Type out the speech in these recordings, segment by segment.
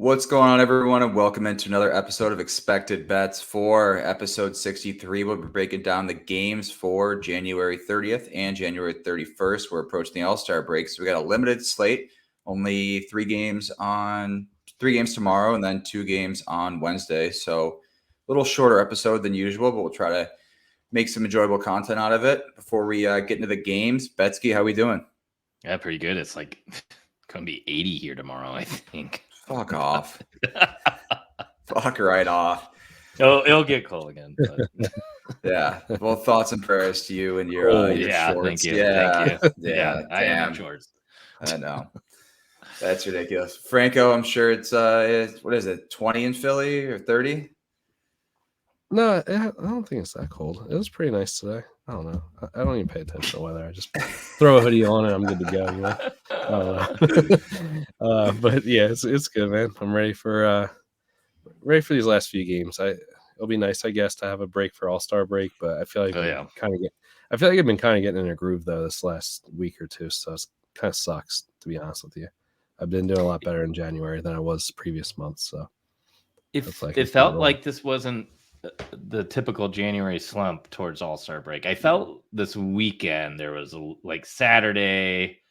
What's going on, everyone, and welcome into another episode of Expected Bets for episode 63. We'll be breaking down the games for January 30th and January 31st. We're approaching the All-Star break, so we got a limited slate. Only three games tomorrow, and then 2 games on Wednesday. So a little shorter episode than usual, but we'll try to make some enjoyable content out of it. Before we get into the games, Betzky, how we doing? Yeah, pretty good. It's like going to be 80 here tomorrow, I think. Fuck off. Fuck right off. It'll get cold again. But. Yeah. Well, thoughts and prayers to you and your shorts. Thank you. Yeah. Thank you. Yeah. I am in shorts. I know. That's ridiculous. Franco, I'm sure it's what is it, 20 in Philly or 30? No, I don't think it's that cold. It was pretty nice today. I don't know. I don't even pay attention to the weather. I just throw a hoodie on and I'm good to go. You know? I don't know. But yeah, it's good, man. I'm ready for these last few games. It'll be nice, I guess, to have a break for All-Star break. But I feel like I feel like I've been kind of getting in a groove though this last week or two. So it kind of sucks, to be honest with you. I've been doing a lot better in January than I was previous months. So it felt like this wasn't the typical January slump towards All-Star break. I felt this weekend there was like Saturday.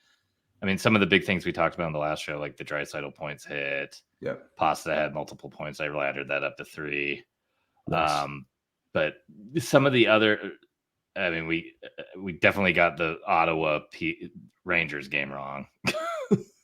I mean, some of the big things we talked about in the last show, like the Draisaitl points hit. Yep. Pasta had multiple points. I laddered that up to 3. Nice. But some of the other, I mean, we definitely got the Ottawa Rangers game wrong.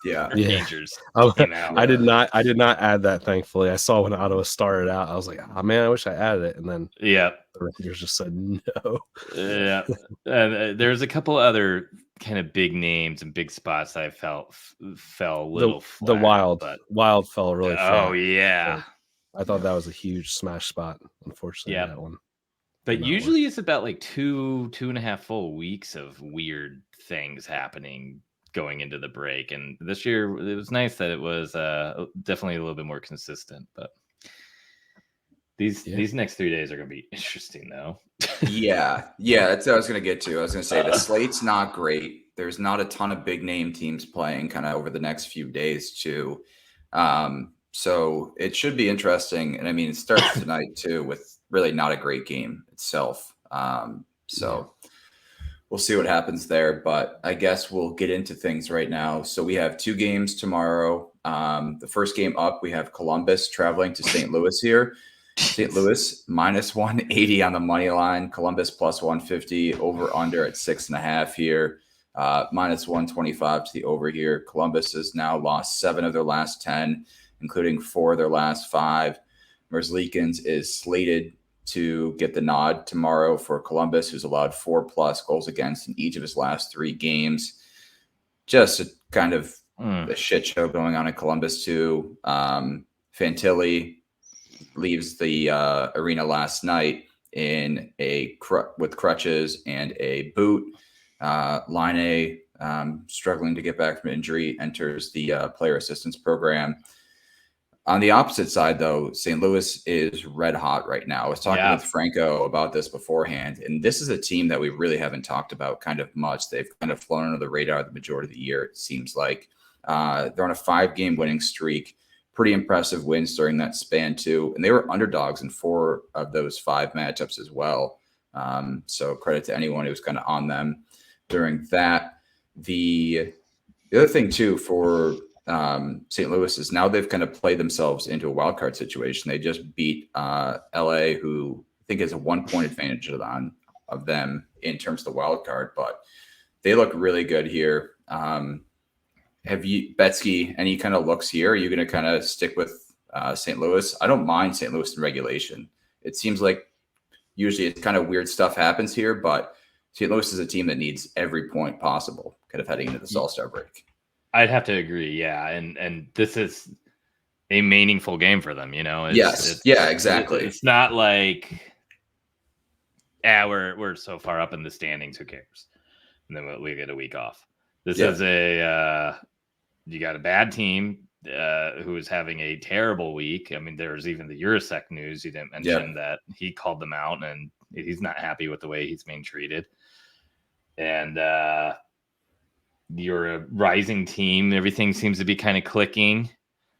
Yeah. Rangers. I did not add that, thankfully. I saw when Ottawa started out, I was like, oh man, I wish I added it. And then the Rangers just said no. Yeah. And there's a couple other kind of big names and big spots that I felt fell a little flat. The Wild fell really flat. Oh, yeah. I thought that was a huge smash spot, unfortunately. Yeah. That one. But usually it's about like 2.5 full weeks of weird things happening going into the break, and this year it was nice that it was definitely a little bit more consistent. But these next 3 days are going to be interesting, though. Yeah, that's what I was going to get to. I was going to say the slate's not great. There's not a ton of big name teams playing kind of over the next few days too. So it should be interesting. And I mean, it starts tonight too with really not a great game itself. So we'll see what happens there, but I guess we'll get into things right now. So we have 2 games tomorrow. The first game up, we have Columbus traveling to St. Louis here. St. Louis minus 180 on the money line. Columbus plus 150, over under at 6.5 here. Minus 125 to the over here. Columbus has now lost 7 of their last 10, including 4 of their last 5. Merzlikins is slated to get the nod tomorrow for Columbus, who's allowed 4+ goals against in each of his last 3 games. Just a kind of a shit show going on in Columbus too. Fantilli leaves the arena last night in with crutches and a boot. Line struggling to get back from injury, enters the player assistance program. On the opposite side, though, St. Louis is red hot right now. I was talking with Franco about this beforehand, and this is a team that we really haven't talked about kind of much. They've kind of flown under the radar the majority of the year, it seems like. They're on a 5-game winning streak. Pretty impressive wins during that span, too. And they were underdogs in 4 of those 5 matchups as well. So credit to anyone who was kind of on them during that. The other thing, too, for St. Louis is now they've kind of played themselves into a wild card situation. They just beat LA, who I think has a 1-point advantage of them in terms of the wild card, but they look really good here. Have you, Betzky, any kind of looks here? Are you going to kind of stick with St. Louis? I don't mind St. Louis in regulation. It seems like usually it's kind of weird stuff happens here, but St. Louis is a team that needs every point possible kind of heading into this All-Star break. I'd have to agree, yeah, and this is a meaningful game for them, you know. Exactly. It's not like, we're so far up in the standings, who cares? And then we get a week off. This is you got a bad team who is having a terrible week. I mean, there's even the Urasek news. You didn't mention that he called them out, and he's not happy with the way he's being treated. And you're a rising team. Everything seems to be kind of clicking.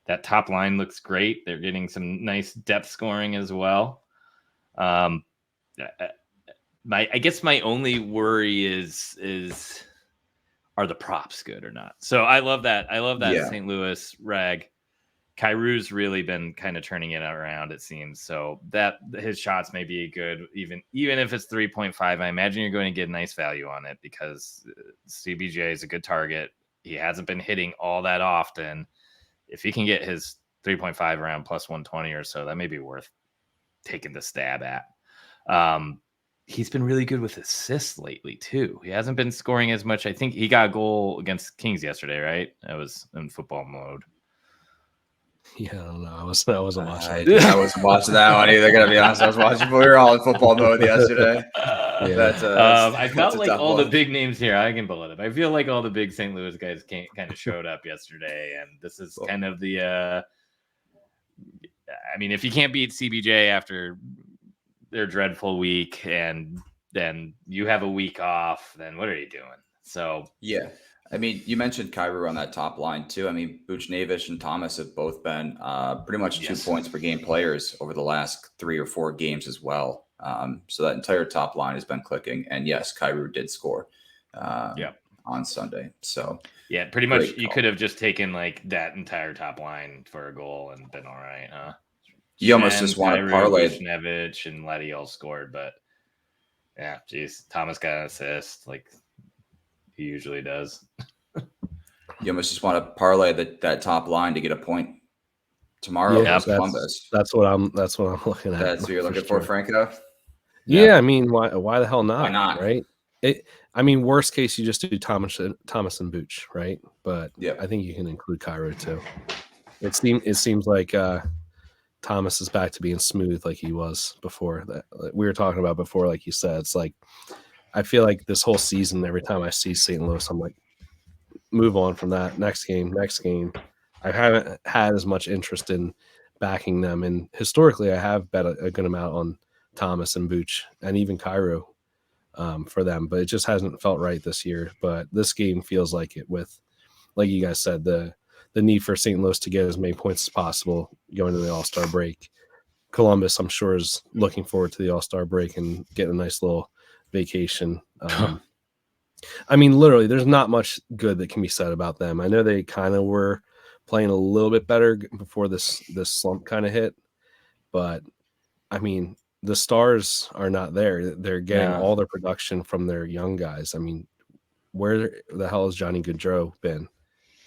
That top line looks great. They're getting some nice depth scoring as well. I guess my only worry is are the props good or not? So I love that. Yeah. St. Louis rag. Kairu's really been kind of turning it around, it seems. So that his shots may be good, even if it's 3.5. I imagine you're going to get a nice value on it because CBJ is a good target. He hasn't been hitting all that often. If he can get his 3.5 around plus 120 or so, that may be worth taking the stab at. He's been really good with assists lately too. He hasn't been scoring as much. I think he got a goal against Kings yesterday, right? I was in football mode. Yeah, I don't know. I wasn't watching. I wasn't watching that one either. Gonna be honest, I was watching. We were all in football mode yesterday. Yeah. I felt like all the big names here. I can pull it up. I feel like all the big St. Louis guys kind of showed up yesterday, and this is kind of the. I mean, if you can't beat CBJ after their dreadful week, and then you have a week off, then what are you doing? So yeah. I mean, you mentioned Kyrou on that top line too. I mean, Buchnevich and Thomas have both been pretty much 2 points per game players over the last 3 or 4 games as well. So that entire top line has been clicking. And yes, Kyrou did score on Sunday. So yeah, pretty much you could have just taken like that entire top line for a goal and been all right, huh? You almost just want to parlay. Buchnevich and Letty all scored, but yeah, geez, Thomas got an assist like he usually does. You almost just want to parlay that top line to get a point tomorrow against Columbus. That's what I'm looking at. That's what you're looking for, Franco? Yeah, I mean, why the hell not? Why not? Right? I mean, worst case, you just do Thomas and Booch, right? But I think you can include Kyrou too. It seems like Thomas is back to being smooth like he was before. That we were talking about before, like you said. It's like I feel like this whole season, every time I see St. Louis, I'm like, move on from that. Next game. I haven't had as much interest in backing them, and historically, I have bet a good amount on Thomas and Booch and even Kyrou for them, but it just hasn't felt right this year. But this game feels like it, with, like you guys said, the need for St. Louis to get as many points as possible going to the All-Star break. Columbus, I'm sure, is looking forward to the All-Star break and getting a nice little vacation. I mean, literally, there's not much good that can be said about them. I know they kind of were playing a little bit better before this slump kind of hit, but I mean, the stars are not there. They're getting all their production from their young guys. I mean, where the hell has Johnny Gaudreau been?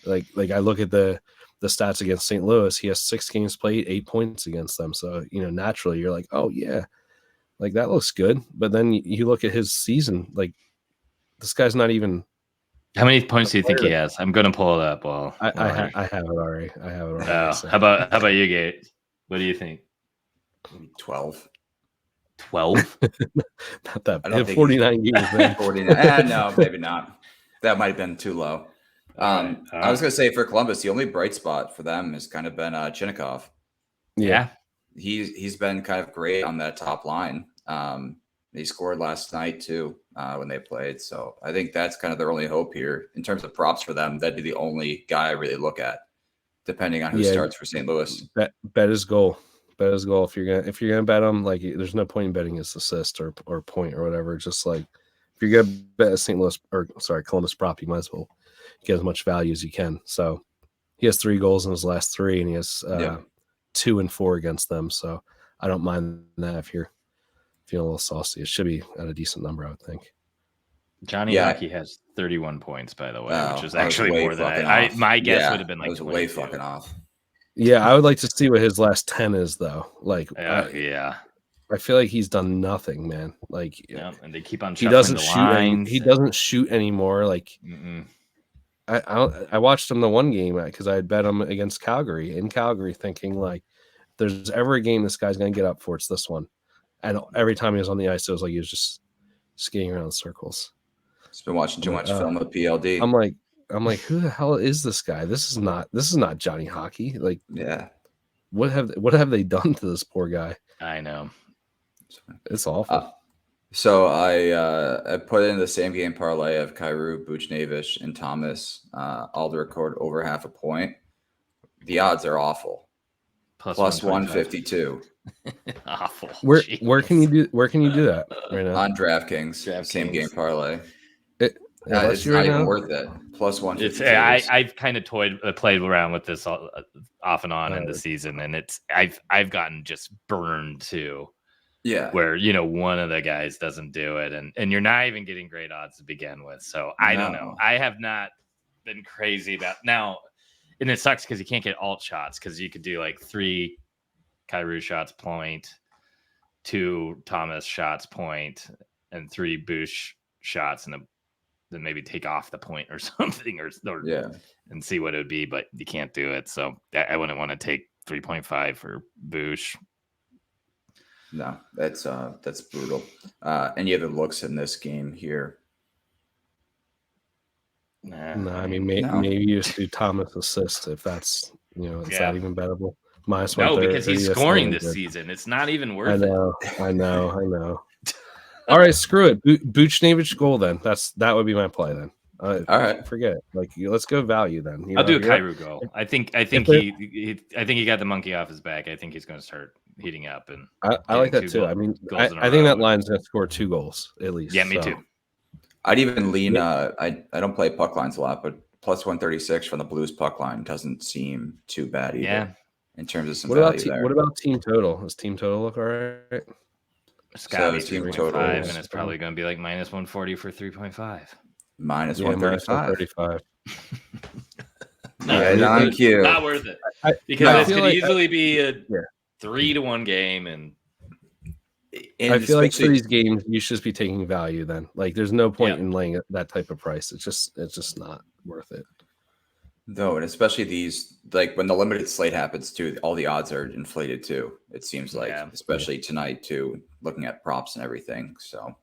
Like I look at the stats against St. Louis. He has 6 games played, 8 points against them. So, naturally you're like, oh yeah, like that looks good. But then you look at his season, like this guy's not even. How many points do you think he has? I'm going to pull it up. Well, I have it already. Oh, how about you, Gate? What do you think? 12. 12? Not that. I have 49 games. Man. 49. No, maybe not. That might have been too low. I was going to say for Columbus, the only bright spot for them has kind of been Chinnikov. Yeah. He's been kind of great on that top line. He scored last night too when they played. So I think that's kind of their only hope here in terms of props for them. That'd be the only guy I really look at, depending on who starts for St. Louis. Bet his goal. If you're gonna bet him, like there's no point in betting his assist or point or whatever. Just like if you're gonna bet a Columbus prop, you might as well get as much value as you can. So he has 3 goals in his last 3, and he has 2 and 4 against them. So I don't mind that if you're feeling a little saucy. It should be at a decent number, I would think. Johnny Hockey has 31 points, by the way, which is actually more than my guess would have been like. I was way fucking off. Yeah, I would like to see what his last 10 is, though. Like, I feel like he's done nothing, man. Like, and they keep on. He doesn't shoot. He doesn't shoot anymore. Like, I watched him the one game because I had bet him against Calgary in Calgary, thinking like, if there's ever a game this guy's gonna get up for, it's this one. And every time he was on the ice, it was like he was just skating around in circles. He's been watching too much film of PLD. I'm like, who the hell is this guy? This is not Johnny Hockey. Like, yeah, what have they done to this poor guy? I know, it's awful. So I put in the same game parlay of Kyrou, Buchnevich, and Thomas all to record over half a point. the odds are awful. Plus 152. Awful. Where can you do that right now? On DraftKings, same game parlay. It's not even worth it. Plus 152. I've kind of played around with this off and on in the season, and I've gotten just burned too. Yeah, where one of the guys doesn't do it, and you're not even getting great odds to begin with. So I don't know. I have not been crazy about now, and it sucks because you can't get alt shots because you could do like 3 Kyrou shots point, 2 Thomas shots point, and 3 Bush shots, and then maybe take off the point or something, or and see what it would be, but you can't do it. So I wouldn't want to take 3.5 for Bush. No, that's brutal. Any other looks in this game here? No, I mean maybe you just do Thomas assist if that's is that even bettable? Minus no, because he's scoring this season. It's not even worth it. I know. All right, screw it. Buchnevich goal then. That would be my play then. All right, forget it. Like let's go value then. I'll do a Kyrou goal. I think he got the monkey off his back. I think he's going to start heating up, and I like that too. I mean, I think that line's going to score 2 goals at least. Yeah, me too. I'd even lean. I don't play puck lines a lot, but plus 136 from the Blues puck line doesn't seem too bad either. Yeah. In terms of some value there. What about team total? Does team total look all right? It's got to be 3.5, and it's probably going to be like minus 140 for 3.5. Minus 135. Not cute. Not worth it. Because this could easily be a 3-1 game, and I feel like for these games you should just be taking value then. Like there's no point in laying that type of price. It's just not worth it. No, and especially these, like when the limited slate happens too, all the odds are inflated too. It seems like, especially tonight too, looking at props and everything. So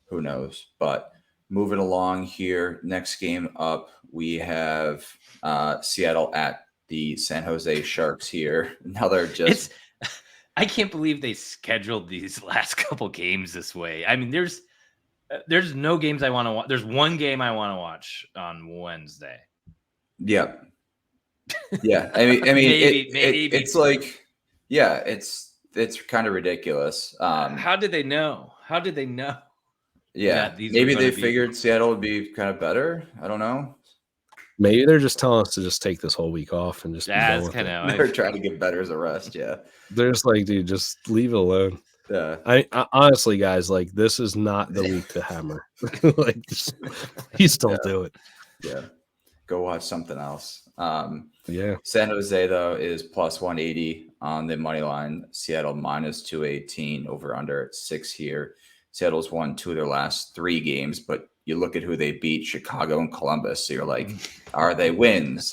who knows? But moving along here, next game up, we have Seattle at the San Jose Sharks here. Now they're just... I can't believe they scheduled these last couple games this way. I mean, there's no games I want to watch. There's one game I want to watch on Wednesday. Yeah. Yeah. I mean, maybe. It's like, it's kind of ridiculous. How did they know? Yeah. Maybe they figured Seattle would be kind of better. I don't know. Maybe they're just telling us to just take this whole week off and just that's kind of they're trying to get better as a rest. Yeah. They're just like, dude, just leave it alone. Yeah. I honestly, guys, like this is not the week to hammer. Like, please don't do it. Yeah. Go watch something else. San Jose though is plus 180 on the money line. Seattle minus 218 over under 6 here. Seattle's won 2 of their last 3 games, but you look at who they beat, Chicago and Columbus. So you're like, are they wins?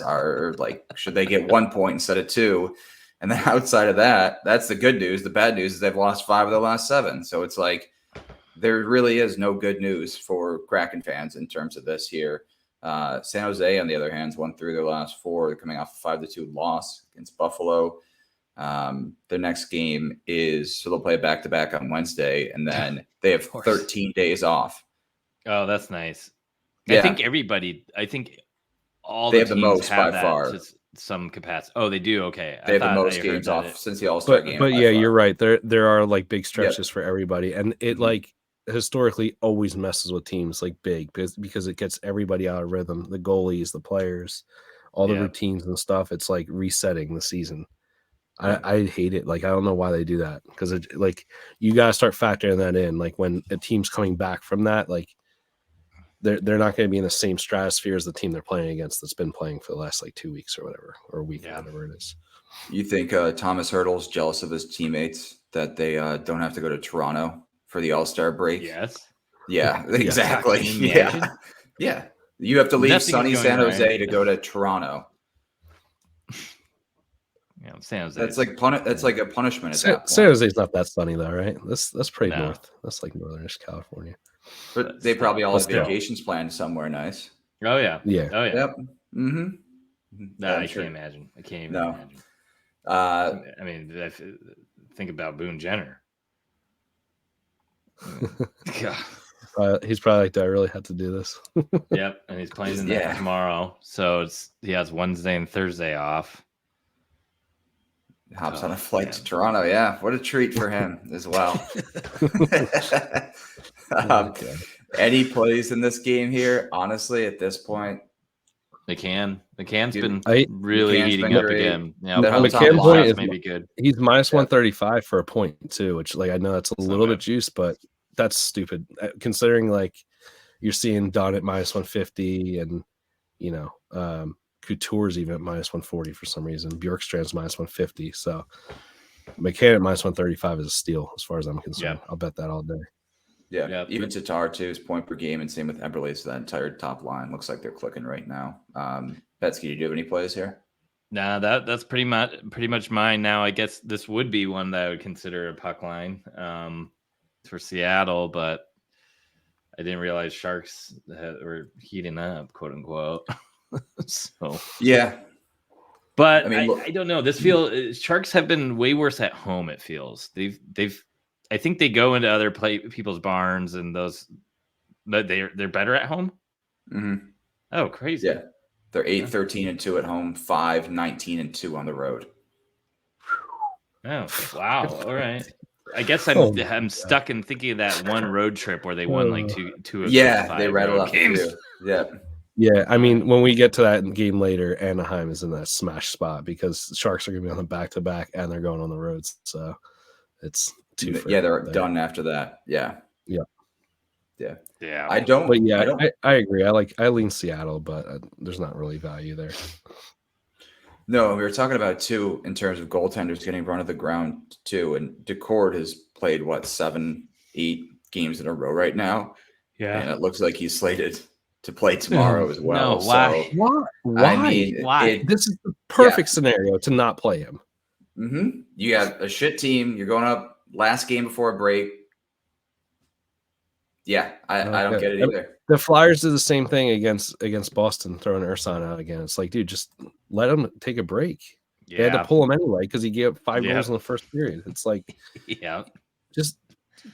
Should they get 1 point instead of 2? And then outside of that, that's the good news. The bad news is they've lost 5 of their last 7. So it's like there really is no good news for Kraken fans in terms of this here. San Jose, on the other hand, won 3 of their last 4. They're coming off a 5-2 loss against Buffalo. Their next game so they'll play back-to-back on Wednesday, and then they have 13 days off. Oh, that's nice. Yeah. I think all they have the most by far. Some capacity. Oh, they do. Okay, they have the most games off since the All-Star game. But yeah, you're right. There are like big stretches for everybody, and it like historically always messes with teams like big because it gets everybody out of rhythm. The goalies, the players, all the routines and stuff. It's like resetting the season. I hate it. Like I don't know why they do that because like you gotta start factoring that in. Like when a team's coming back from that, like. They're not going to be in the same stratosphere as the team they're playing against that's been playing for the last like 2 weeks or whatever, or a week, or whatever it is. You think Thomas Hertl's jealous of his teammates that they don't have to go to Toronto for the All-Star break? Yes. Yeah, exactly. Yeah. You have to leave sunny San Jose to go to Toronto. Yeah, San Jose. That's like a punishment. San Jose's not that sunny though, right? That's pretty north. That's like northern California. But they probably all have vacations planned somewhere nice. Oh yeah. Yeah. Oh yeah. Yep. Mm-hmm. No, I can't imagine. I can't even imagine. I mean, think about Boone Jenner. God. He's probably like, do I really have to do this? Yep, and he's playing tomorrow, so he has Wednesday and Thursday off. hops on a flight to Toronto. Yeah, what a treat for him as well. Any plays in this game here? Honestly, at this point, McCann's been really McCann's heating been up great. again. Yeah, McCann's point is maybe good. He's minus 135 for a point too, which like I know that's a little bit juice, but that's stupid considering like you're seeing Don at minus 150 and you know Couture's even at minus 140 for some reason. Bjorkstrand's minus 150. So McCann at minus 135 is a steal as far as I'm concerned. I'll bet that all day. Yeah. Even Tatar too is point per game, and same with Eberle. So that entire top line looks like they're clicking right now. Betzky, do you have any plays here? Nah, that's pretty much mine now. I guess this would be one that I would consider a puck line for Seattle, but I didn't realize Sharks were heating up, quote unquote. So yeah, but I mean, I don't know. This Sharks have been way worse at home. It feels they've. I think they go into other people's barns and those, but they're better at home. Mm-hmm. Oh, crazy! Yeah, they're 8-13-2 at home, 5-19-2 on the road. Oh, wow! All right. I guess I'm stuck in thinking of that one road trip where they won like two of they rattled up games. Yeah, I mean, when we get to that game later, Anahiem is in that smash spot because the Sharks are going to be on the back-to-back and they're going on the roads. So it's they're done after that. Yeah. I don't. But yeah, I agree. I lean Seattle, but there's not really value there. No, we were talking about too in terms of goaltenders getting run of the ground too, and Decord has played 7-8 games in a row right now. Yeah, and it looks like he's slated to play tomorrow as well. No, why? So, why? I mean, why? This is the perfect scenario to not play him. Mm-hmm. You got a shit team. You're going up last game before a break. Yeah, I don't get it either. The Flyers did the same thing against Boston, throwing Ursan out again. It's like, dude, just let him take a break. Yeah. They had to pull him anyway because he gave up 5 goals in the first period. It's like, just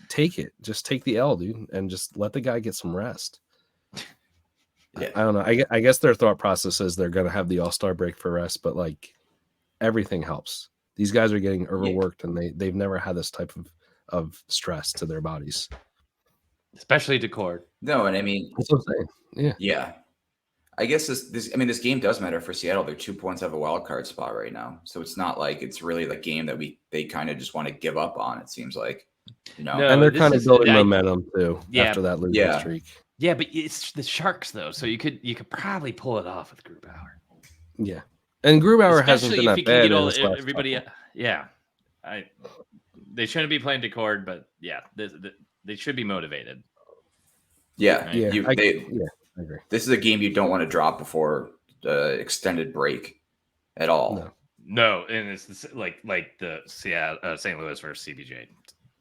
take it. Just take the L, dude, and just let the guy get some rest. Yeah. I don't know. I guess their thought process is they're going to have the All-Star break for rest, but like everything helps. These guys are getting overworked, and they've never had this type of stress to their bodies. Especially Decord. No, and I mean, that's what I'm saying. Yeah. I guess this game does matter for Seattle. They're 2 points out of a wild card spot right now, so it's not like it's really the game that they kind of just want to give up on. It seems like, No, and they're kind of building momentum too after that losing streak. Yeah, but it's the Sharks though, so you could probably pull it off with Grubauer. Yeah, and Grubauer hasn't been that bad. Everybody, they shouldn't be playing Decord, but they should be motivated. Yeah, right? I agree. This is a game you don't want to drop before the extended break at all. No, and it's like the St. Louis versus CBJ.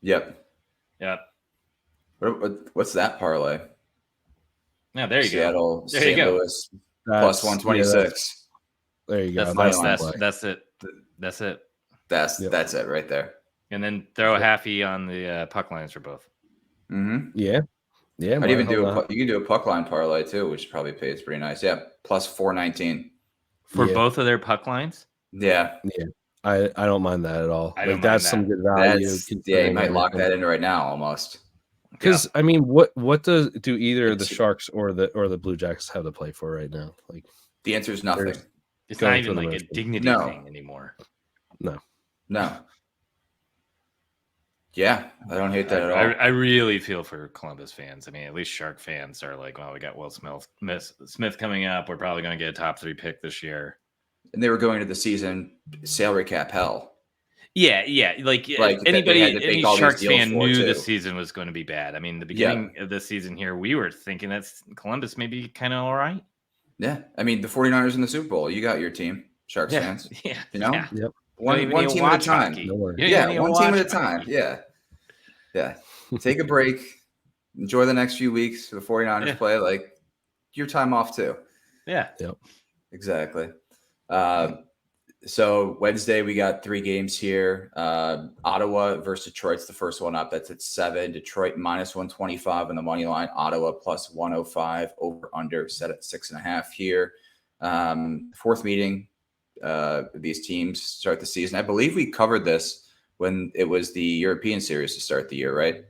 Yep. What's that parlay? Yeah, there you Seattle, go. St. Louis plus 126. There you go. That's it. That's it. That's it right there. And then throw a halfie on the puck lines for both. Mm-hmm. Yeah. I'd even you can do a puck line parlay too, which probably pays pretty nice. Yeah, plus 419 for both of their puck lines. Yeah. I don't mind that at all. That's some good value. You might lock that in right now almost. Because I mean, what do either the Sharks or the Blue Jackets have to play for right now? Like the answer is nothing. It's not even like a dignity thing anymore. No. Yeah, I don't hate that at all. I really feel for Columbus fans. I mean, at least Shark fans are like, well, we got Will Smith coming up. We're probably going to get a top 3 pick this year. And they were going into the season salary cap hell. Yeah. Like any Sharks fan knew the season was going to be bad. I mean, the beginning of the season here, we were thinking that's Columbus maybe kind of all right. Yeah. I mean, the 49ers in the Super Bowl, you got your team, Sharks fans. Yeah. You know? Yeah. Yep. One team at a time. One team at a time. Yeah. Take a break. Enjoy the next few weeks. The 49ers play like your time off too. Yeah. Yep. Exactly. So Wednesday we got 3 games here. Ottawa versus Detroit's the first one up. That's at 7. Detroit minus 125 on the money line. Ottawa plus 105. Over under set at 6.5 here. Fourth meeting. these teams start the season. I believe we covered this when it was the European series to start the year, right?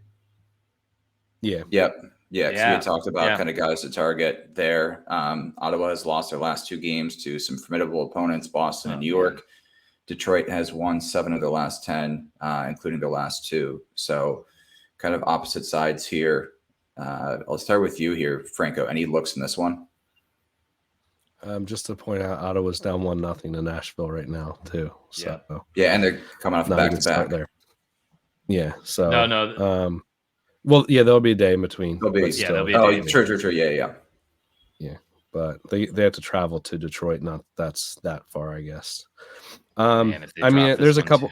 Yeah. Yep. Yeah, because we had talked about Yeah. kind of guys to target there. Ottawa has lost their last 2 games to some formidable opponents, Boston and New York. Detroit has won 7 of their last 10, including the last 2. So kind of opposite sides here. I'll start with you here, Franco. Any looks in this one? Just to point out, Ottawa's down 1-0 to Nashville right now too. So yeah, and they're coming off not back a good to start back there. Yeah. So no. Well, yeah, there'll be a day in between. There'll be, there'll be a day. True. Yeah. But they have to travel to Detroit. Not that's that far, I guess. Man, I mean, there's a couple.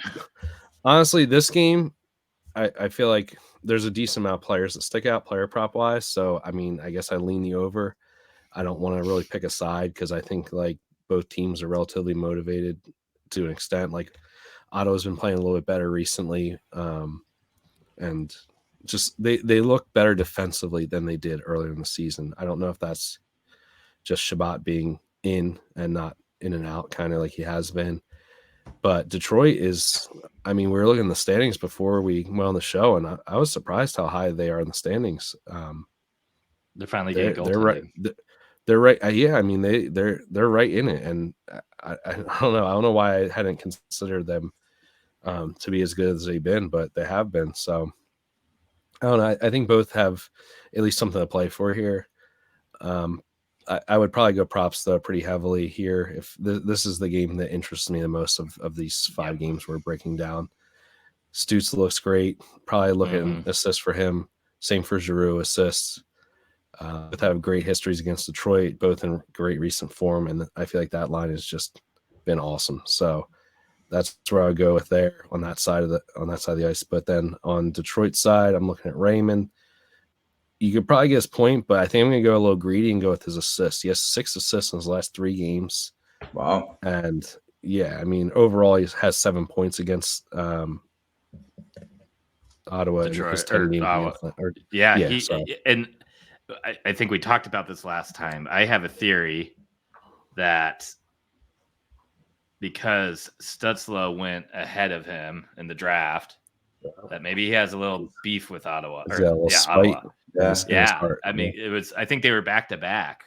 Honestly, this game, I feel like there's a decent amount of players that stick out player prop wise. So I mean, I guess I lean the over. I don't want to really pick a side because I think like both teams are relatively motivated to an extent. Like Ottawa's been playing a little bit better recently, and just they look better defensively than they did earlier in the season. I don't know if that's just Shabbat being in and not in and out, kind of like he has been. But Detroit is, I mean, we were looking at the standings before we went on the show, and I was surprised how high they are in the standings. They're finally getting goaltending. They're right. They're right. Yeah, I mean they're right in it, and I don't know. I don't know why I hadn't considered them to be as good as they've been, but they have been. So I don't know. I think both have at least something to play for here. I would probably go props though pretty heavily here. If this is the game that interests me the most of these 5 games we're breaking down. Stutz looks great. Probably looking assists for him. Same for Giroux, assists. Both have great histories against Detroit, both in great recent form, and I feel like that line has just been awesome. So that's where I would go with there on that side of the ice. But then on Detroit side, I'm looking at Raymond. You could probably get his point, but I think I'm going to go a little greedy and go with his assists. He has 6 assists in his last 3 games. Wow. And yeah, I mean, overall, he has 7 points against Ottawa. Detroit, and I think we talked about this last time. I have a theory that because Stützle went ahead of him in the draft, that maybe he has a little beef with Ottawa. Ottawa. Yeah. I mean, I think they were back to back.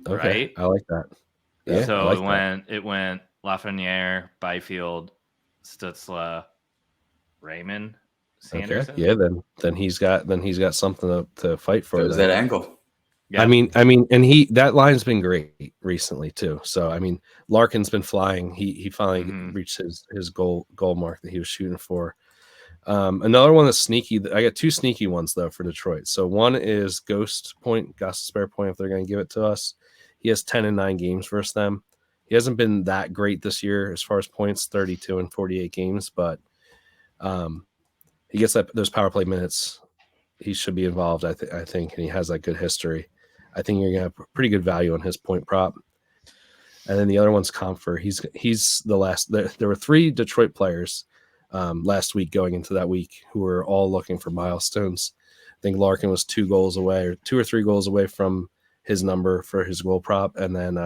Okay. Right? I like that. Yeah. So like it went Lafreniere, Byfield, Stützle, Raymond, Sanderson. Okay. Yeah, then he's got something to fight for. There's that angle. Yeah. I mean, and that line's been great recently too. So I mean, Larkin's been flying. He finally reached his goal mark that he was shooting for. Another one that's sneaky. I got 2 sneaky ones though for Detroit. So one is Ghost spare point if they're going to give it to us. He has 10 and 9 games versus them. He hasn't been that great this year as far as points, 32 and 48 games, but he gets those power play minutes. He should be involved, I think, and he has that good history. I think you're going to have pretty good value on his point prop. And then the other one's Comfer. He's the last. There were 3 Detroit players last week going into that week who were all looking for milestones. I think Larkin was 2 goals away, or 2 or 3 goals away from his number for his goal prop, and then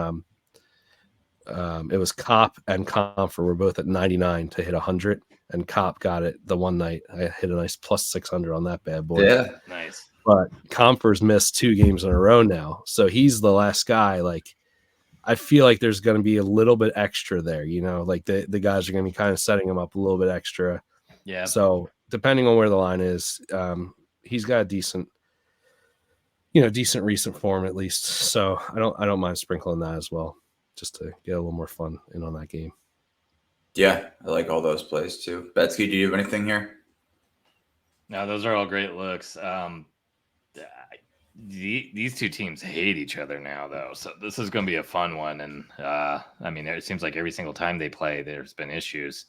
it was Kopp and Comfer were both at 99 to hit 100, and Kopp got it the one night. I hit a nice plus 600 on that bad boy. Yeah, nice. But Comfer's missed 2 games in a row now, so he's the last guy. Like, I feel like there's going to be a little bit extra there, like the guys are going to be kind of setting him up a little bit extra. Yeah. So depending on where the line is, he's got a decent recent form at least. So I don't mind sprinkling that as well, just to get a little more fun in on that game. Yeah, I like all those plays too. Betzky, do you have anything here? No, those are all great looks. These 2 teams hate each other now, though. So this is going to be a fun one. And I mean, it seems like every single time they play, there's been issues.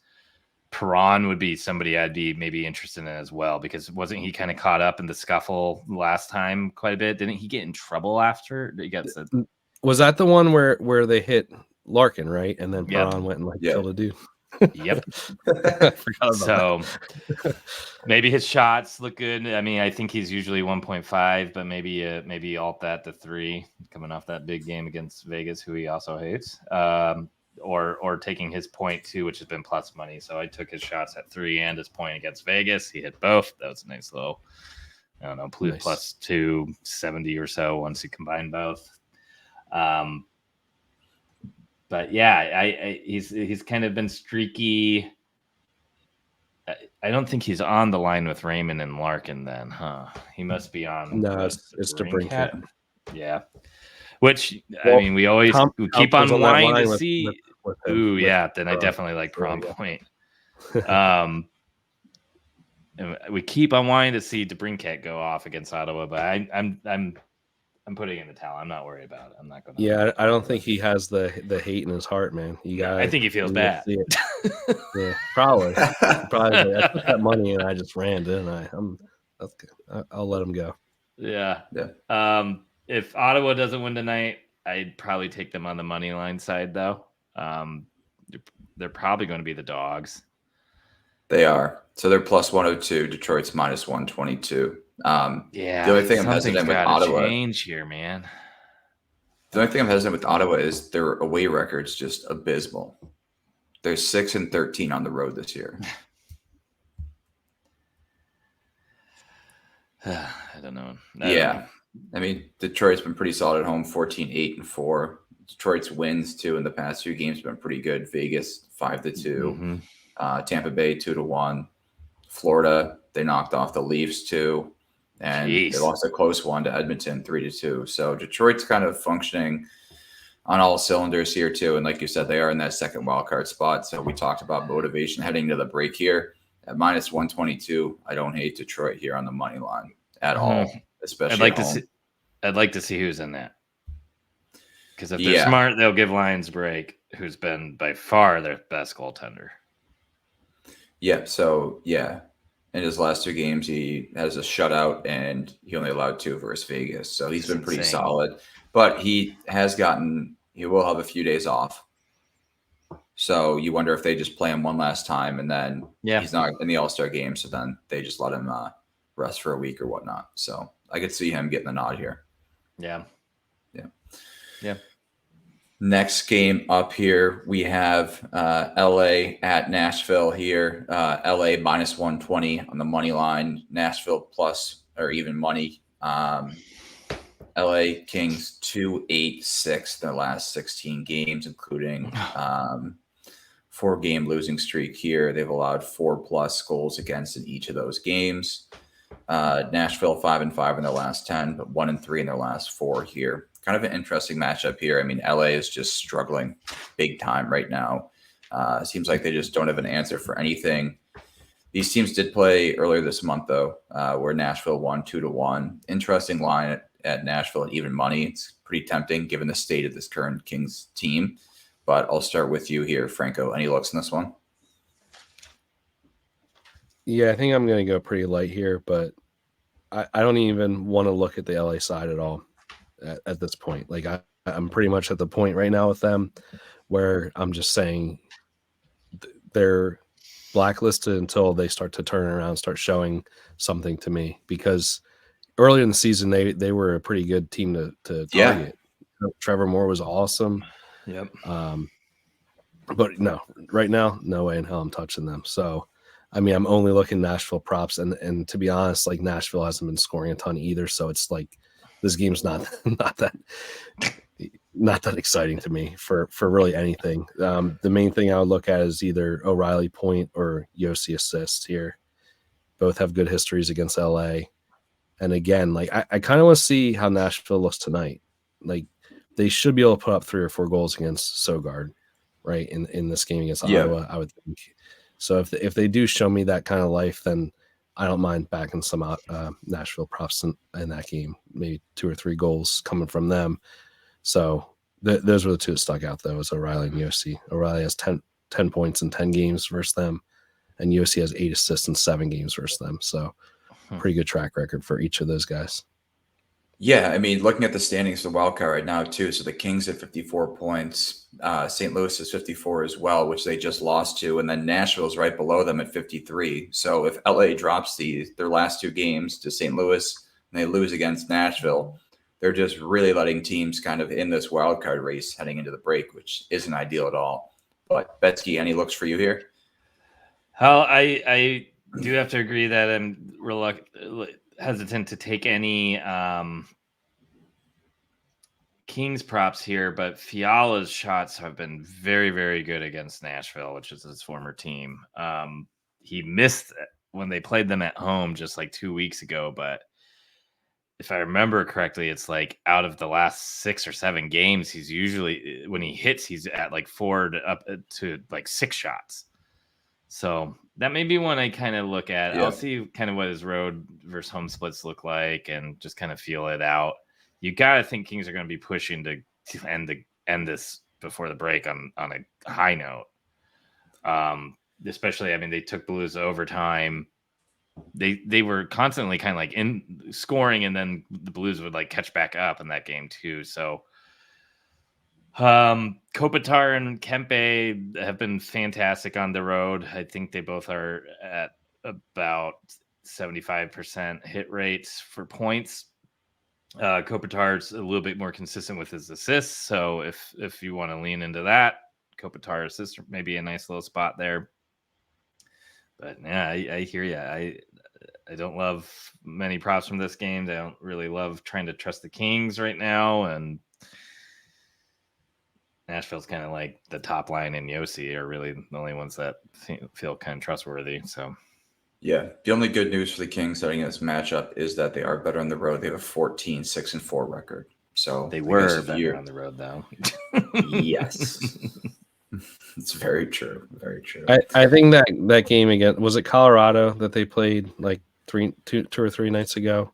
Perron would be somebody I'd be maybe interested in as well, because wasn't he kind of caught up in the scuffle last time quite a bit? Didn't he get in trouble after? Was that the one where they hit Larkin, right? And then Perron went and killed a dude. Yep. I forgot about So maybe his shots look good. I mean, I think he's usually 1.5, but maybe alt that to 3 coming off that big game against Vegas, who he also hates. Or taking his 0.2, which has been plus money. So I took his shots at 3 and his point against Vegas. He hit both. That was a nice little, I don't know, Nice. plus 270 or so once you combine both. But yeah, he's kind of been streaky. I don't think he's on the line with Raymond and Larkin then, huh? He must be on. No, it's DeBrincat. Yeah. Which, Well, I mean, we keep was on on that wanting line to with- see. with him, Ooh, with- yeah. Then I definitely like Prom yeah. Point. And we keep on wanting to see DeBrincat go off against Ottawa, but I'm putting in the towel. I'm not worried about it. I'm not going to. Yeah, I don't think he has the hate in his heart, man. I think he feels bad. Yeah, probably. Probably. I took that money and I just ran, didn't I? That's good. I'll let him go. Yeah. If Ottawa doesn't win tonight, I'd probably take them on the money line side, though. They're probably going to be the dogs. They are. So they're plus 102. Detroit's minus 122. Yeah. The only thing I'm hesitant with Ottawa. Change here, man. The only thing I'm hesitant with Ottawa is their away record's just abysmal. They're 6-13 on the road this year. I don't know. I mean, Detroit's been pretty solid at home, 14-8-4. Detroit's wins too in the past few games have been pretty good. Vegas 5-2. Tampa Bay 2-1. Florida, they knocked off the Leafs too. And they lost a close one to Edmonton 3-2. So Detroit's kind of functioning on all cylinders here too. And like you said, they are in that second wildcard spot. So we talked about motivation heading into the break here. At minus 122, I don't hate Detroit here on the money line at all, especially I'd like to see who's in that. Because if they're smart, they'll give Lions a break, who's been by far their best goaltender. Yeah. So, in his last 2 games, he has a shutout and he only allowed 2 versus Vegas. So he's been pretty solid. But he will have a few days off. So you wonder if they just play him one last time and then he's not in the All-Star game. So then they just let him rest for a week or whatnot. So I could see him getting the nod here. Yeah. Next game up here, we have LA at Nashville here. LA minus 120 on the money line. Nashville plus or even money. LA Kings 2-8-6 their last 16 games, including 4-game losing streak here. They've allowed 4+ goals against in each of those games. Nashville 5-5 in their last 10, but 1-3 in their last 4 here. Kind of an interesting matchup here. I mean, LA is just struggling big time right now. Seems like they just don't have an answer for anything. These teams did play earlier this month, though, where Nashville won 2-1. Interesting line at Nashville at even money. It's pretty tempting given the state of this current Kings team. But I'll start with you here, Franco. Any looks in this one? Yeah, I think I'm going to go pretty light here, but I don't even want to look at the LA side at all at this point. Like I'm pretty much at the point right now with them where I'm just saying they're blacklisted until they start to turn around, start showing something to me. Because earlier in the season, they were a pretty good team to target. Trevor Moore was awesome. Yep. But no, right now, no way in hell I'm touching them. So, I mean, I'm only looking Nashville props, and to be honest, like Nashville hasn't been scoring a ton either. So it's like this game's not that exciting to me for really anything. The main thing I would look at is either O'Reilly point or Yossi assist here. Both have good histories against LA. And again, like I kind of want to see how Nashville looks tonight. Like they should be able to put up 3 or 4 goals against Sogard, right? In this game against Ottawa, I would think. So if they do show me that kind of life, then I don't mind backing some Nashville props in that game. Maybe 2 or 3 goals coming from them. So those were the 2 that stuck out, though, was O'Reilly and Yossi. O'Reilly has 10 points in 10 games versus them, and Yossi has 8 assists in 7 games versus them. So pretty good track record for each of those guys. Yeah, I mean, looking at the standings for the wild card right now too. So the Kings have 54 points. St. Louis is 54 as well, which they just lost to, and then Nashville's right below them at 53. So if LA drops their last two games to St. Louis and they lose against Nashville, they're just really letting teams kind of in this wild card race heading into the break, which isn't ideal at all. But Betzky, any looks for you here? Well, I do have to agree that I'm hesitant to take any Kings props here, but Fiala's shots have been very, very good against Nashville, which is his former team. He missed when they played them at home just like 2 weeks ago, but if I remember correctly, it's like out of the last 6 or 7 games, he's usually, when he hits, he's at like 4 to like 6 shots. So that may be one I kind of look at. Yeah. I'll see kind of what his road versus home splits look like and just kind of feel it out. You got to think Kings are going to be pushing to end this before the break on a high note. Especially, I mean, they took Blues to overtime. They were constantly kind of like in scoring, and then the Blues would like catch back up in that game too. So Kopitar and Kempe have been fantastic on the road. I think they both are at about 75% hit rates for points. Kopitar's a little bit more consistent with his assists. So if you want to lean into that, Kopitar assists may be a nice little spot there. But yeah, I hear you. I don't love many props from this game. I don't really love trying to trust the Kings right now. And Nashville's kind of like the top line and Yossi are really the only ones that feel kind of trustworthy. So, yeah, the only good news for the Kings heading in this matchup is that they are better on the road. They have a 14-6-4 record. So they were better on the road, though. Yes. It's very true. Very true. I think that game again, was it Colorado that they played like two or three nights ago,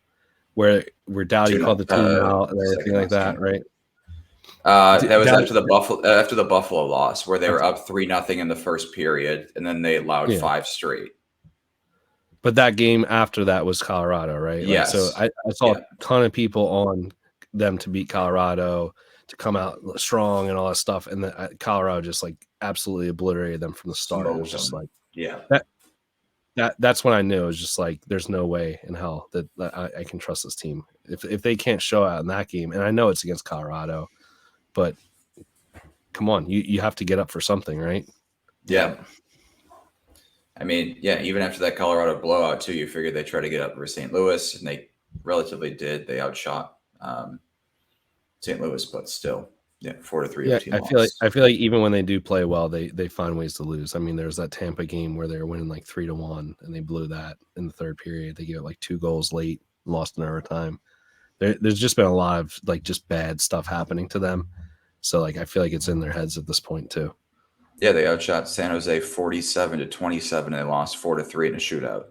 where Doughty called the team out and everything like that, right? That was after the Buffalo loss, where they were up 3-0 in the first period, and then they allowed 5 straight. But that game after that was Colorado, right? Yes. So I saw a ton of people on them to beat Colorado, to come out strong and all that stuff, and Colorado just like absolutely obliterated them from the start. It was just like, that's when I knew it was just like, there's no way in hell that I can trust this team if they can't show out in that game. And I know it's against Colorado, but come on, you have to get up for something, right? Yeah. I mean, yeah, even after that Colorado blowout too, you figured they try to get up for St. Louis, and they relatively did. They outshot St. Louis, but still, 4-3. Yeah, I feel like even when they do play well, they find ways to lose. I mean, there's that Tampa game where they were winning like 3-1, and they blew that in the third period. They gave it like 2 goals late, lost in overtime. There's just been a lot of like just bad stuff happening to them. So like I feel like it's in their heads at this point too. Yeah, they outshot San Jose 47-27, and they lost 4-3 in a shootout.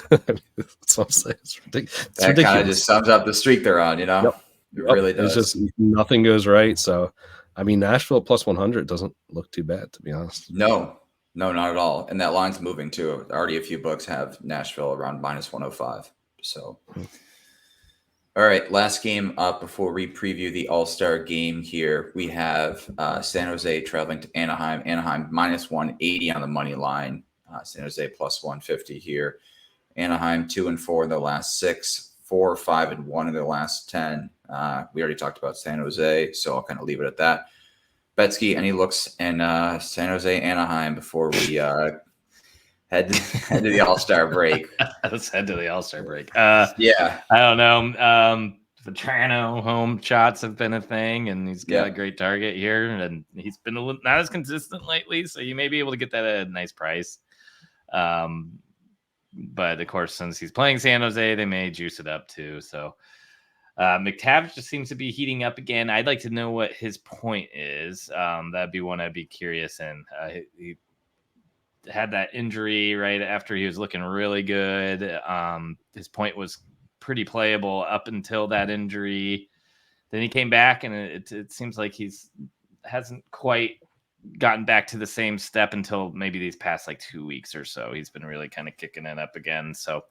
That's what I'm saying. It's ridiculous. That kind of just sums up the streak they're on, you know? Yep. It really does. It's just nothing goes right. So, I mean, Nashville plus 100 doesn't look too bad, to be honest. No, not at all. And that line's moving too. Already a few books have Nashville around -105. So, all right, last game up before we preview the All-Star game here. We have San Jose traveling to Anaheim. Anaheim -180 on the money line. San Jose +150 here. Anaheim 2-4 in their last 6, 4-5-1 in their last 10. We already talked about San Jose, so I'll kind of leave it at that. Betzky, any looks in San Jose, Anaheim before we head to the All-Star break? Let's head to the All-Star break. Yeah. I don't know. Vetrano home shots have been a thing, and he's got a great target here, and he's been not as consistent lately, so you may be able to get that at a nice price. But of course, since he's playing San Jose, they may juice it up too. So McTavish just seems to be heating up again. I'd like to know what his point is. That'd be one I'd be curious in. He had that injury right after he was looking really good. His point was pretty playable up until that injury. Then he came back, and it seems like hasn't quite gotten back to the same step until maybe these past like 2 weeks or so. He's been really kind of kicking it up again. So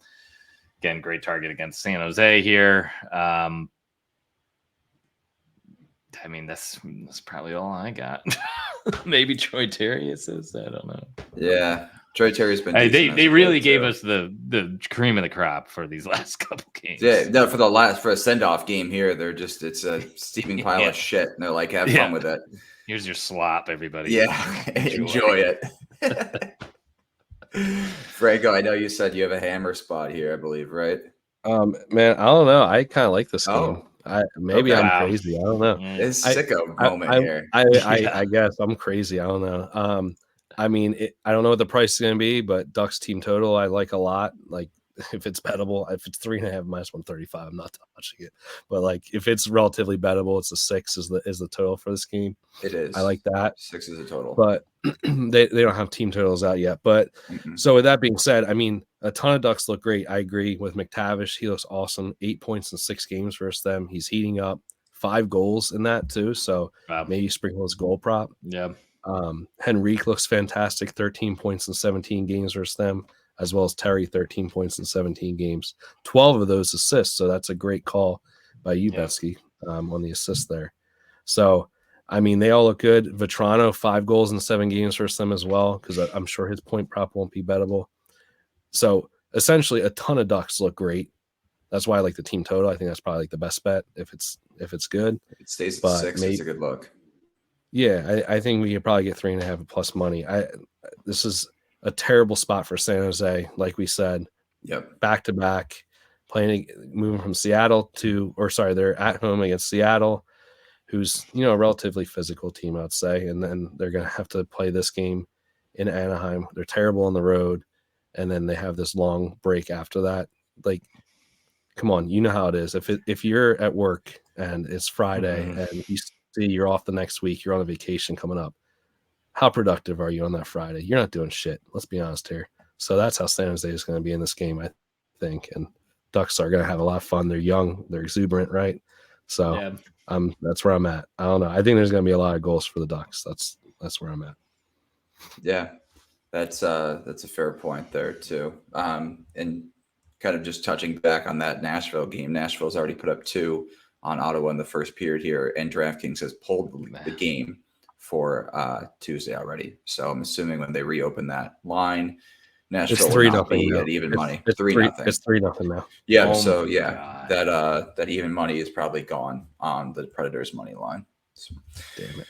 Again, great target against San Jose here. I mean, that's probably all I got. Maybe Troy Terry assists. I don't know. Yeah, Troy Terry's been. They really gave us the cream of the crop for these last couple games. Yeah, no, for a send off game here, it's a steaming pile of shit. And they're like, have fun with it. Here's your slop, everybody. Yeah, enjoy it. Franco, I know you said you have a hammer spot here, I believe, right? Man, I don't know. I kind of like this game. I'm crazy. I don't know. It's sicko moment here. I guess I'm crazy. I don't know. I mean, I don't know what the price is going to be, but Ducks team total I like a lot. Like if it's bettable, if it's 3.5 minus 135, I'm not touching it. But like if it's relatively bettable, it's a 6 is the total for this game. It is. I like that. 6 is a total. But they don't have team totals out yet. But so with that being said, I mean, a ton of Ducks look great. I agree with McTavish. He looks awesome. 8 points in 6 games versus them. He's heating up. 5 goals in that too. So maybe sprinkle his goal prop. Yeah. Henrique looks fantastic. 13 points in 17 games versus them, as well as Terry, 13 points in 17 games. 12 of those assists. So that's a great call by you, Betzky, on the assist there. So, I mean, they all look good. Vetrano, 5 goals in 7 games versus them as well, because I'm sure his point prop won't be bettable. So essentially a ton of Ducks look great. That's why I like the team total. I think that's probably like the best bet if it's good. If it stays at 6, it's a good look. Yeah, I think we could probably get 3.5 plus money. This is a terrible spot for San Jose, like we said. Yep. Back to back, moving from Seattle they're at home against Seattle, who's a relatively physical team, I'd say, and then they're gonna have to play this game in Anaheim. They're terrible on the road, and then they have this long break after that. Like, come on, you know how it is. If you're at work and it's Friday and you see you're off the next week, you're on a vacation coming up, how productive are you on that Friday? You're not doing shit. Let's be honest here. So that's how San Jose is going to be in this game, I think. And Ducks are going to have a lot of fun. They're young, they're exuberant, right? So that's where I'm at. I don't know. I think there's going to be a lot of goals for the Ducks. That's where I'm at. Yeah, that's a fair point there too. And kind of just touching back on that Nashville game. Nashville's already put up 2 on Ottawa in the first period here, and DraftKings has pulled the game for Tuesday already. So I'm assuming when they reopen that line, Nashville will not be at even money. It's 3-0. It's 3-0 now. Yeah. That even money is probably gone on the Predators money line. So, damn it.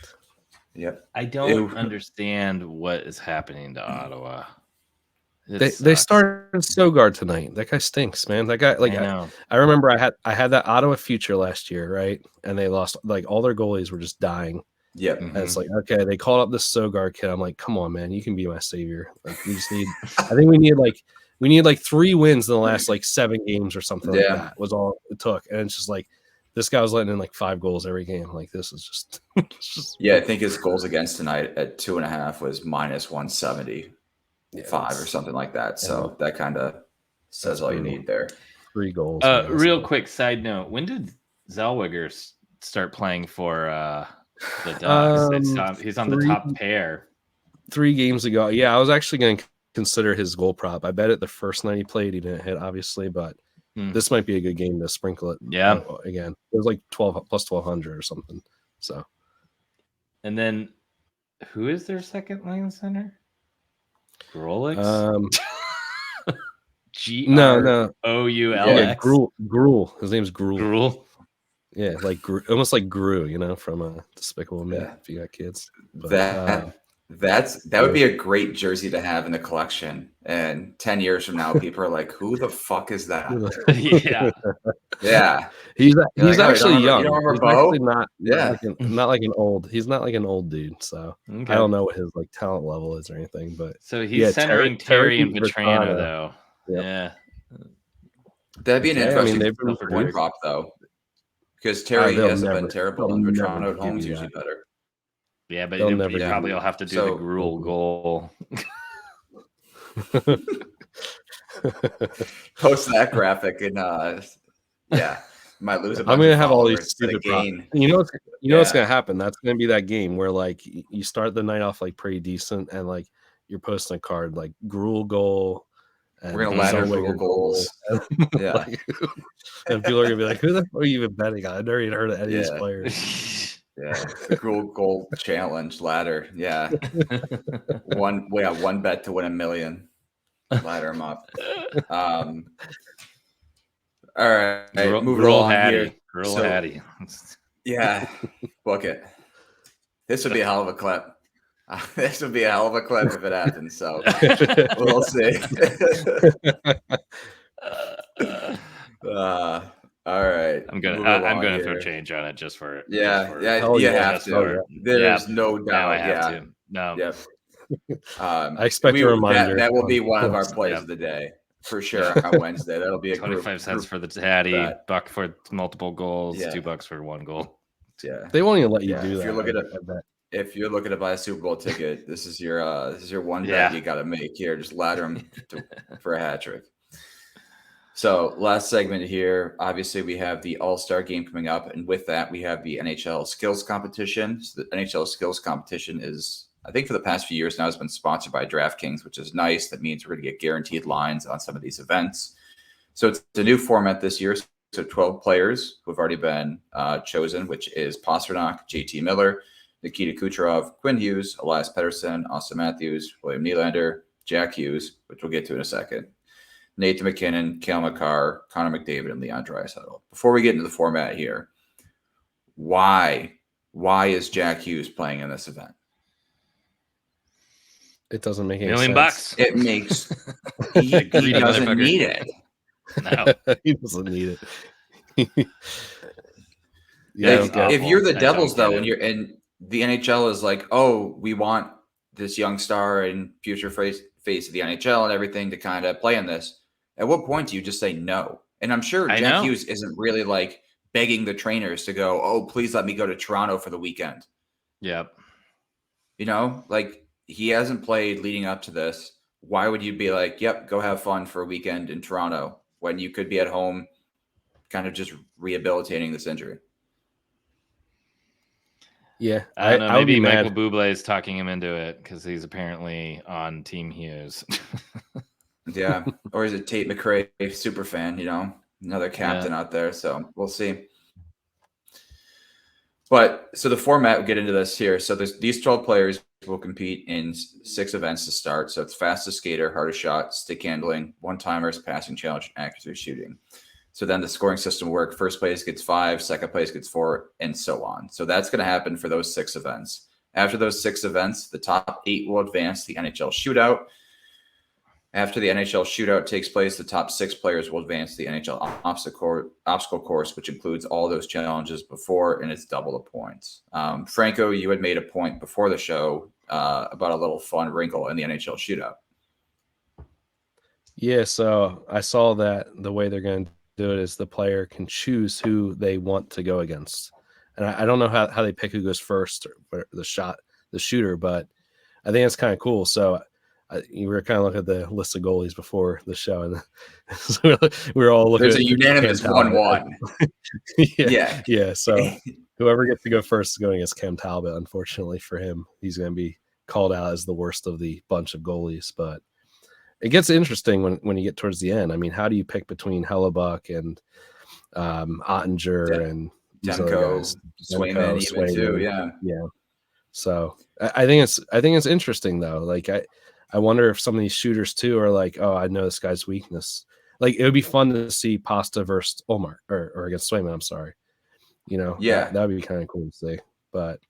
Yep. I don't understand what is happening to Ottawa. They started Sogard tonight. That guy stinks, man. That guy, like, I remember I had that Ottawa future last year, right? And they lost, like, all their goalies were just dying. Yep. And it's like, okay, they called up this Sogard kid. I'm like, come on, man, you can be my savior. Like, we just need. I think we need 3 wins in the last 7 games or something like that. Was all it took, and it's just like this guy was letting in 5 goals every game. Like, this is just. I think his goals against tonight at 2.5 was minus 170. 5 or something like that. So that kind of says all you need there. 3 goals. Real quick side note: when did Zellweger start playing for the Ducks? He's on the top pair. 3 games ago. Yeah, I was actually going to consider his goal prop. I bet it the first night he played, he didn't hit, obviously, but this might be a good game to sprinkle it. Yeah. Again, it was 12 plus 1,200 or something. So, and then who is their second line center? Grolix? G-R-O-U-L-X? Gruel. His name's Gruel. Gruel? Yeah, almost like Gru, from Despicable Me, if you got kids. But, that would be a great jersey to have in the collection. And 10 years from now, people are like, who the fuck is that? Yeah. He's actually young. You don't remember Bo? Not like an old. He's not like an old dude. So I don't know what his talent level is or anything. But so he's centering Terry and Vetrano though. Yeah. That'd be an interesting point prop though, because Terry hasn't been terrible, and Vetrano at home is usually better. Yeah, but you probably will have to do the Gruel goal. Post that graphic and might lose a bunch. I'm gonna have all these stupid gain. You know what's gonna happen? That's gonna be that game where you start the night off pretty decent, and you're posting a card like Gruel goal, And We're gonna ladder for goals. Yeah. And people are gonna be like, "Who the fuck are you even betting on? I've never even heard of any of these players." Yeah, the goal challenge ladder. Yeah, one bet to win $1 million. Ladder them up. All right, moving along here. Hattie. Yeah, book it. This would be a hell of a clip. This would be a hell of a clip if it happens. So we'll see. All right, I'm gonna throw change on it just for you have to. For, There's no doubt. Now I have to. No. Yep. I expect a reminder. That will be one of our plays of the day for sure on Wednesday. That'll be a 25 cents for the Hattie, $1 for multiple goals, $2 for one goal. Yeah, they won't even let you do that. If you're looking to buy a Super Bowl ticket, this is your one bet you got to make here. Just ladder them for a hat trick. So last segment here, obviously we have the All-Star game coming up. And with that, we have the NHL skills competition. So the NHL skills competition is, I think for the past few years now, has been sponsored by DraftKings, which is nice. That means we're going to get guaranteed lines on some of these events. So it's a new format this year. So 12 players who have already been chosen, which is Pasternak, JT Miller, Nikita Kucherov, Quinn Hughes, Elias Pettersson, Austin Matthews, William Nylander, Jack Hughes, which we'll get to in a second, Nathan McKinnon, Cale Makar, Connor McDavid, and Leon Draisaitl. Before we get into the format here, why is Jack Hughes playing in this event? It doesn't make any $1 million. sense. It makes he doesn't need it. No, he doesn't need it. If you're the Devils though, and the NHL is like, oh, we want this young star and future face of the NHL and everything to kind of play in this. At what point do you just say no? And I'm sure Jack Hughes isn't really like begging the trainers to go, oh, please let me go to Toronto for the weekend. Yep. You know, like he hasn't played leading up to this. Why would you be like, yep, go have fun for a weekend in Toronto when you could be at home kind of just rehabilitating this injury? Yeah, I don't know. Maybe Michael Bublé is talking him into it because he's apparently on Team Hughes. Yeah, or is it Tate McRae, super fan? You know, another captain out there. So we'll see. But so the format, we'll get into this here. So there's these 12 players will compete in 6 events to start. So it's fastest skater, hardest shot, stick handling, one-timers, passing challenge, accuracy shooting. So then the scoring system will work. First place gets 5, second place gets 4, and so on. So that's going to happen for those 6 events. After those 6 events, the top 8 will advance to the NHL shootout. After the NHL shootout takes place, the top 6 players will advance to the NHL obstacle course, which includes all those challenges before, and it's double the points. Franco, you had made a point before the show about a little fun wrinkle in the NHL shootout. Yeah, so I saw that the way they're going to do it is the player can choose who they want to go against. And I don't know how they pick who goes first or the shooter, but I think it's kind of cool. So we were kind of looking at the list of goalies before the show, and so we were all looking. There's a unanimous 1-1. Yeah. So whoever gets to go first is going against Cam Talbot. Unfortunately for him, he's going to be called out as the worst of the bunch of goalies. But it gets interesting when you get towards the end. I mean, how do you pick between Hellebuck and Ottinger and Demko, Swayman, even too? Yeah. So I think it's interesting though. Like I wonder if some of these shooters too are like, oh, I know this guy's weakness. Like it would be fun to see Pasta versus Omar or against Swayman. I'm sorry. You know, that would be kind of cool to see. But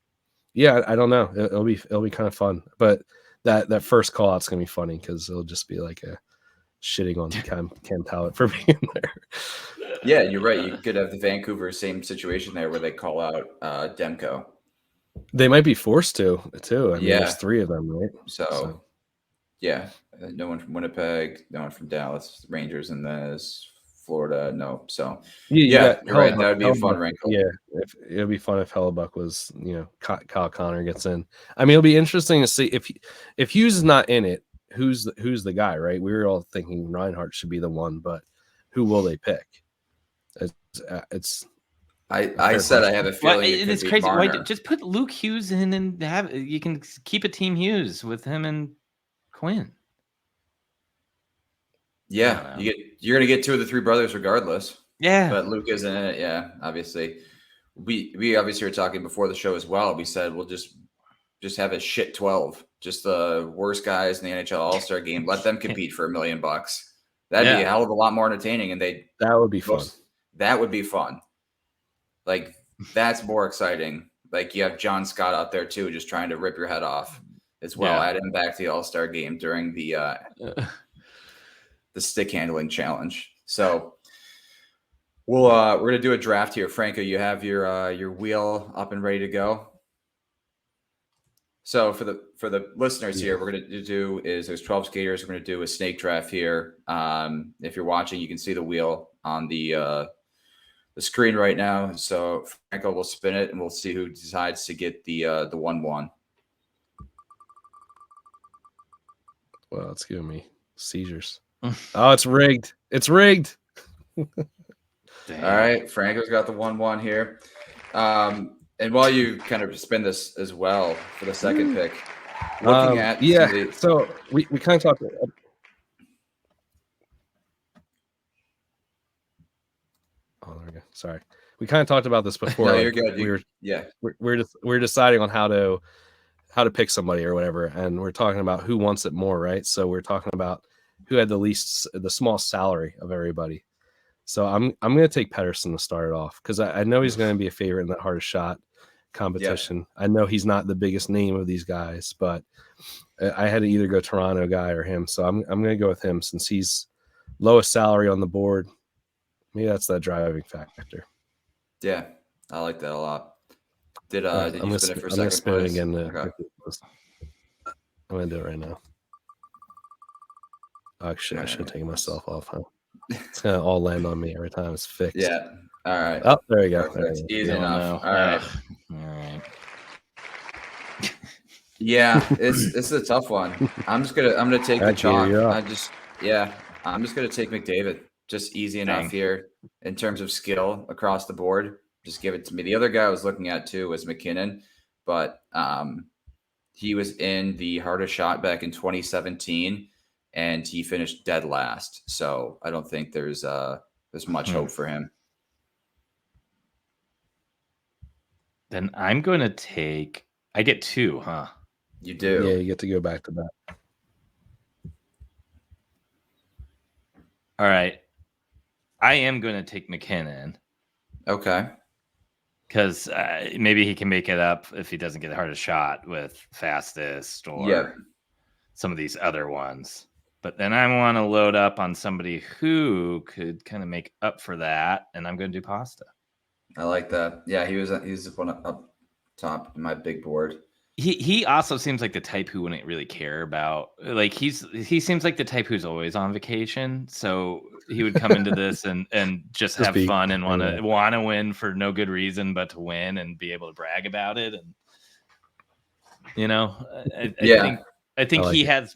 yeah, I don't know. It'll be kind of fun. But that first call out's gonna be funny because it'll just be like a shitting on Cam Talbot for being there. Yeah, you're right. You could have the Vancouver same situation there where they call out Demko. They might be forced to too. I mean, there's 3 of them, right? So. Yeah, no one from Winnipeg, no one from Dallas, Rangers, and then Florida. No, so you're right. That would be a fun wrinkle. Yeah, it would be fun if Hellebuck was, Kyle Connor gets in. I mean, it'll be interesting to see if Hughes is not in it. Who's the guy, right? We were all thinking Reinhart should be the one, but who will they pick? It's. I said I have a feeling it's crazy. Why just put Luke Hughes in and you can keep a team Hughes with him and Quinn. Yeah, you're gonna get 2 of the 3 brothers regardless. Yeah, but Luke isn't in it. Yeah, obviously. We obviously were talking before the show as well. We said we'll just have a shit 12, just the worst guys in the NHL All-Star game. Let them compete for $1 million. That'd be a hell of a lot more entertaining, and that would be fun. That would be fun. Like that's more exciting. Like you have John Scott out there too, just trying to rip your head off as well. Add him back to the All-Star game during the stick handling challenge. So we're gonna do a draft here. Franco, you have your wheel up and ready to go. So for the listeners here, we're gonna do is there's 12 skaters. We're gonna do a snake draft here. If you're watching, you can see the wheel on the screen right now. So Franco will spin it, and we'll see who decides to get the 1-1. Well, it's giving me seizures. Oh, it's rigged. It's rigged. All right, Franco's got the 1-1 here. And while you kind of spin this as well for the second pick, looking at so we kind of talked. Oh, there we go. Sorry, we kind of talked about this before. No, you're good. We're deciding on how to pick somebody or whatever, and we're talking about who wants it more, right? So we're talking about who had the smallest salary of everybody. So I'm going to take Pettersson to start it off because I know he's going to be a favorite in that hardest shot competition. Yeah. I know he's not the biggest name of these guys, but I had to either go Toronto guy or him. So I'm going to go with him since he's lowest salary on the board. Maybe that's that driving factor. Yeah, I like that a lot. Did you spin it for a second? I'm going to spin it again. Okay. I'm going to do it right now. Actually, I should have taken myself off, huh? It's gonna all land on me every time it's fixed. Yeah. All right. Oh, there you go. Easy enough. All right. Yeah, it's a tough one. I'm gonna take the chalk. I'm just gonna take McDavid. Just easy enough here in terms of skill across the board. Just give it to me. The other guy I was looking at too was McKinnon, but he was in the hardest shot back in 2017. And he finished dead last, so I don't think there's much hope for him. Then I'm going to take. I get 2, huh? You do. Yeah, you get to go back to that. All right, I am going to take McKinnon. Okay. Because maybe he can make it up if he doesn't get the hardest shot with fastest or some of these other ones. But then I want to load up on somebody who could kind of make up for that, and I'm going to do Pasta. I like that. Yeah, he's the one up top in my big board. He also seems like the type who wouldn't really care about, like he seems like the type who's always on vacation, so he would come into this and just have fun and want to win for no good reason but to win and be able to brag about it, and I think he has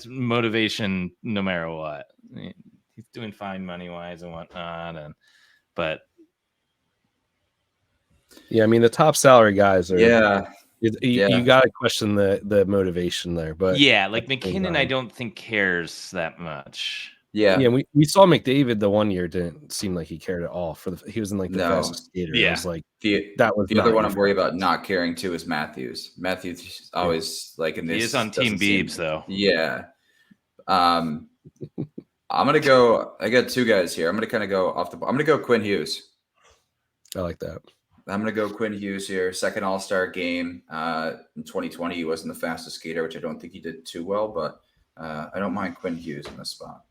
motivation no matter what. He's doing fine money wise and whatnot, but I mean the top salary guys are you got to question the motivation there, but like McKinnon I don't think cares that much. Yeah, we saw McDavid the one year didn't seem like he cared at all. He was in like the fastest skater. Yeah, it was like the other one I'm worried about not caring too is Matthews. Matthews always like in this. He is on Team Beebs though. Yeah. I'm gonna go. I got 2 guys here. I'm gonna kind of go off the. I'm gonna go Quinn Hughes. I like that. I'm gonna go Quinn Hughes here. Second All-Star game in 2020. He wasn't the fastest skater, which I don't think he did too well, but I don't mind Quinn Hughes in this spot.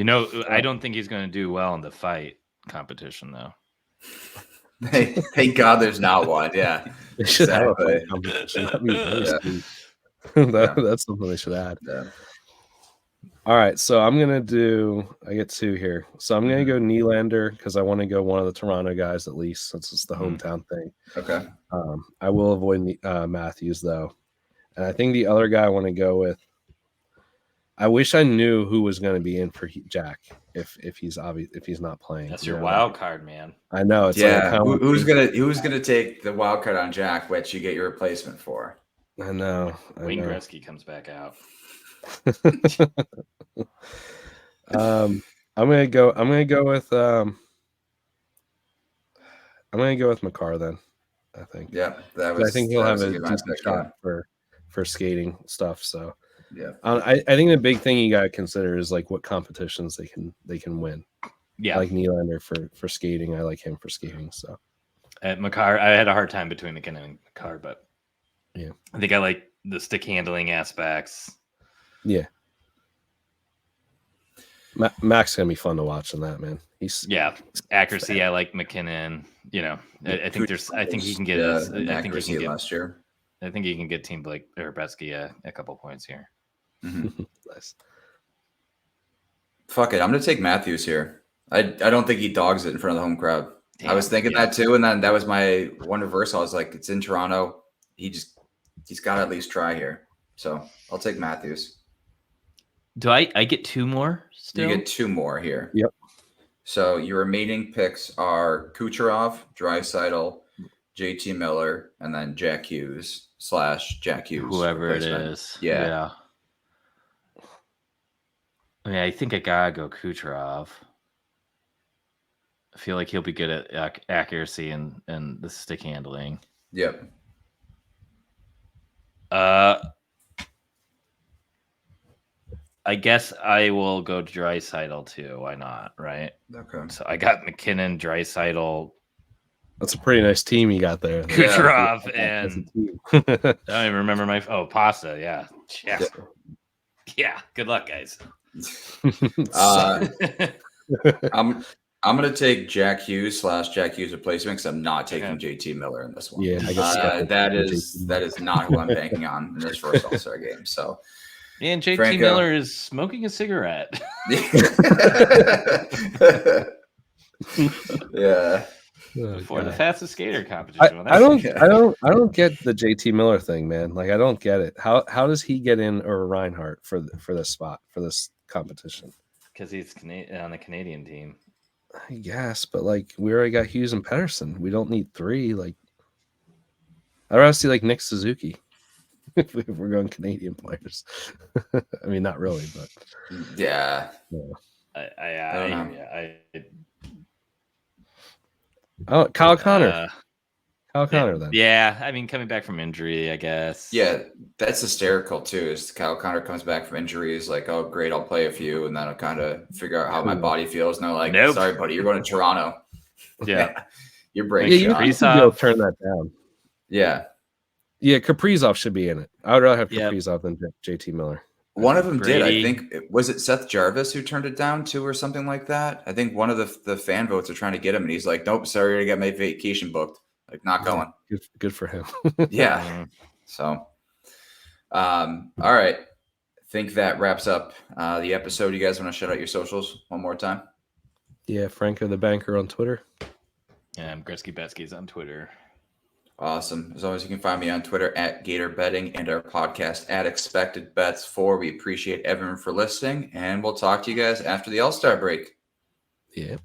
I don't think he's going to do well in the fight competition, though. Thank God there's not one. Yeah, they should have a fight competition. That's something they should add. Yeah. All right, so I get 2 here. So I'm going to go Nylander because I want to go one of the Toronto guys at least, since it's the hometown thing. Okay. I will avoid Matthews though, and I think the other guy I want to go with. I wish I knew who was going to be in for Jack if he's not playing. That's your wild card, man. I know. It's who's gonna take the wild card on Jack, which you get your replacement for? I know. Wayne Gretzky comes back out. I'm gonna go with Makar then. I think. Yeah, I think he'll have a a good decent pick, shot for skating stuff. So yeah. I think the big thing you got to consider is like what competitions they can win. Yeah, I like Nylander for skating. I like him for skating. So at Makar, I had a hard time between McKinnon and Makar, but yeah, I think I like the stick handling aspects. Yeah. Mac's gonna be fun to watch in that, man. He's accuracy. I like McKinnon. I think he can get his. I think he can get last year. I think he can get team Blake or Betzky a couple points here. Mm-hmm. Nice. Fuck it, I'm gonna take Matthews here. I don't think he dogs it in front of the home crowd. Damn, I was thinking that too, and then that was my one reverse. I was like, it's in Toronto. He's got to at least try here. So I'll take Matthews. Do I get two more still? You get two more here. Yep. So your remaining picks are Kucherov, Draisaitl, JT Miller, and then Jack Hughes / Jack Hughes. Whoever it is. Yeah. I mean, I think I gotta go Kucherov. I feel like he'll be good at accuracy and the stick handling. Yep. I guess I will go Draisaitl too. Why not? Right. Okay. So I got McKinnon, Draisaitl. That's a pretty nice team you got there. Kucherov and I don't even remember Pasta. Yeah. Good luck, guys. I'm gonna take Jack Hughes / Jack Hughes replacement because I'm not taking JT Miller in this one. Yeah, I guess that is not who I'm banking on in this first All-Star game. So. And JT Miller is smoking a cigarette. Yeah. For the fastest skater competition. I don't get the JT Miller thing, man. Like I don't get it. How does he get in or Reinhardt for this spot for this competition? Because he's on the Canadian team. I guess, but like we already got Hughes and Pettersson. We don't need three. Like I'd rather see like Nick Suzuki. If we're going Canadian players. I mean, not really, but yeah. Kyle Connor. Kyle Connor then. Yeah, I mean, coming back from injury, I guess. Yeah, that's hysterical too. Is Kyle Connor comes back from injury, is like, oh great, I'll play a few, and then I'll kind of figure out how my body feels. And they're like, nope. Sorry, buddy, you're going to Toronto. Yeah, your brain. Yeah, you can turn that down. Yeah. Yeah, Kaprizov should be in it. I would rather have Kaprizov than JT Miller. One of them did. I think was it Seth Jarvis who turned it down too, or something like that. I think one of the fan votes are trying to get him, and he's like, "Nope, sorry, I got my vacation booked. Like, not going." Good for him. Yeah. So, all right. I think that wraps up the episode. You guys want to shout out your socials one more time? Yeah, Franco the Banker on Twitter. And Gretzky Betzky's on Twitter. Awesome. As always, you can find me on Twitter at Gator Betting and our podcast at Expected Bets 4. We appreciate everyone for listening, and we'll talk to you guys after the All-Star break. Yeah.